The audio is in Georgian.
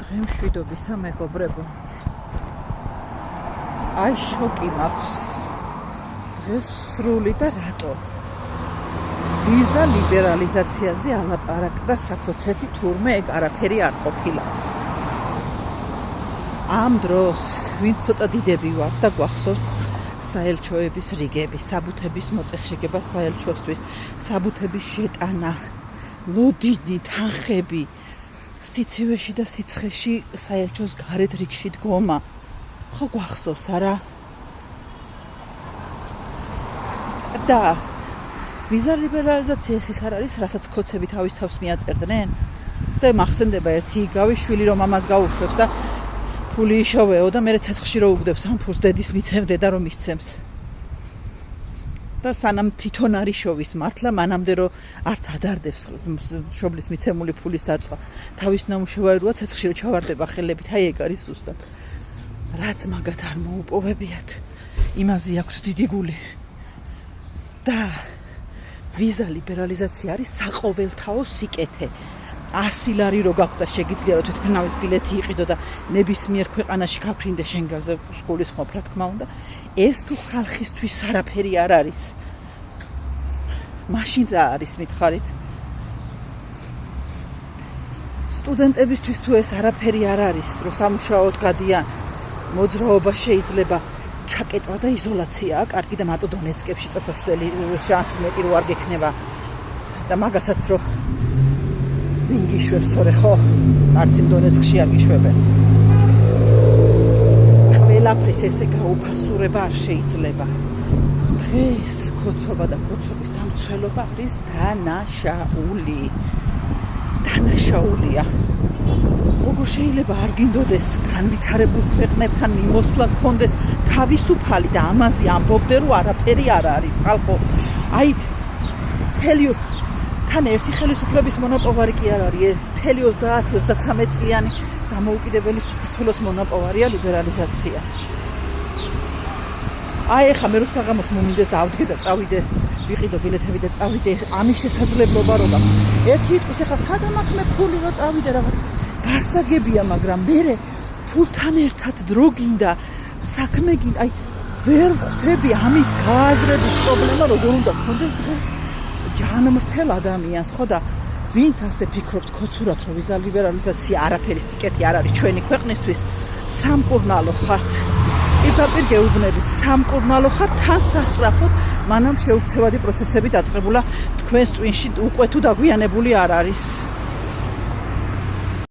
მშვიდობისა მეგობრებო. აი შოკი მაქვს. დღეს სრული და რატო? ვიზა ლიბერალიზაციაზე ალაპარაკდა საქოცეთი, თურმე ეგ არაფერი არ ყოფილა. ამ დროს ვინც ცოტა დიდები ვარ და გვახსოვთ საელჩოების რიგები, საბუთების მოწესრიგება საელჩოსთვის, საბუთების შეტანა, ლოდინი, თანხები, სიცივეში და სიცხეში საელჩოს გარეთ რიგში დგომა. ხო გვახსოვს არა? და ვიზა ლიბერალიზაცია ის არ არის, რასაც ქოცები თავის თავს მიაწერდნენ? და მახსენდება ერთი იგავი შვილი რომ ამას გაუშვებს და ფული იშოვეო და მერე ცეცხლში რო უგდებს ამ ფულს დედის მიცემდე და რომ მისცემს. და სანამ თვითონ არ იშოვის მართლა მანამდე რომ არც ადარდებს მშობლის მიცემული ფულის დაწვა. თავის ნამუშევარი როა ცეცხლში რო ჩავარდება ხელებით, აი ეგ არის ზუსტად. რაც მაგათ არ მოუპოვებიათ, იმაზე აქვს დიდი გული. და ვიზა ლიბერალიზაცია არის საყოველთაო სიკეთე. 100 ლარი რო გაქვს და შეგიძლია რომ თვითმფრინავის ბილეთი იყიდო და ნებისმიერ ქვეყანაში გაფრინდე შენგაზე სკოლის რა თქმა უნდა, ეს თუ ხალხისთვის არაფერი არ არის. მაშინ რა არის მითხარით? სტუდენტებისთვის თუ ეს არაფერი არ არის, რომ სამუშაოდ გადიან, მოძრაობა შეიძლება ჩაკეტვა და იზოლაციაა, კარგი და მარტო დონეცკებში წასასვლელი შანსი მეტი რო არ გექნება და მაგასაც რო ვინ გიშვებს თორე ხო? არც იმ დონეცკში არ გიშვებენ. ყველაფრის ესე გაუფასურება არ შეიძლება. დღეს ქოცობა და ქოცობის დამცველობა არის დანაშაული. დანაშაულია. როგორ შეიძლება არ გინდოდეს განვითარებულ ქვეყნებთან მიმოსვლა გქონდეს თავისუფალი და ამაზე ამბობდე რომ არაფერი არ არის ხალხო. აი თელი თან ერთი ხელისუფლების მონოპოვარი კი არ არის ეს. თელი 30-33 წლიანი დამოუკიდებელი საქართველოს მონოპოვარია ლიბერალიზაცია. აი ეხა მე რო საღამოს მომინდეს და ავდგე და წავიდე, ვიყიდო ბილეთები და წავიდე, ამის შესაძლებლობა რო გაქვს. ერთი იტყვის ეხა სადამ აქ მე ფული რო წავიდე რაღაც გასაგებია, მაგრამ მე ფულთან ერთად დრო გინდა, საქმე გინდა, აი ვერ ხვდები ამის გააზრების პრობლემა როგორ უნდა გქონდეს დღეს ჯანმრთელ ადამიანს, ხო და ვინც ასე ფიქრობთ ქოცურად რომ ვიზა ლიბერალიზაცია არაფერი სიკეთე არ არის ჩვენი ქვეყნისთვის, სამკურნალო ხართ. პირდაპირ გეუბნებით, სამკურნალო ხართ, თან სასწრაფოდ, მანამ შეუქცევადი პროცესები დაწყებულა თქვენს ტვინში უკვე თუ დაგვიანებული არ არის.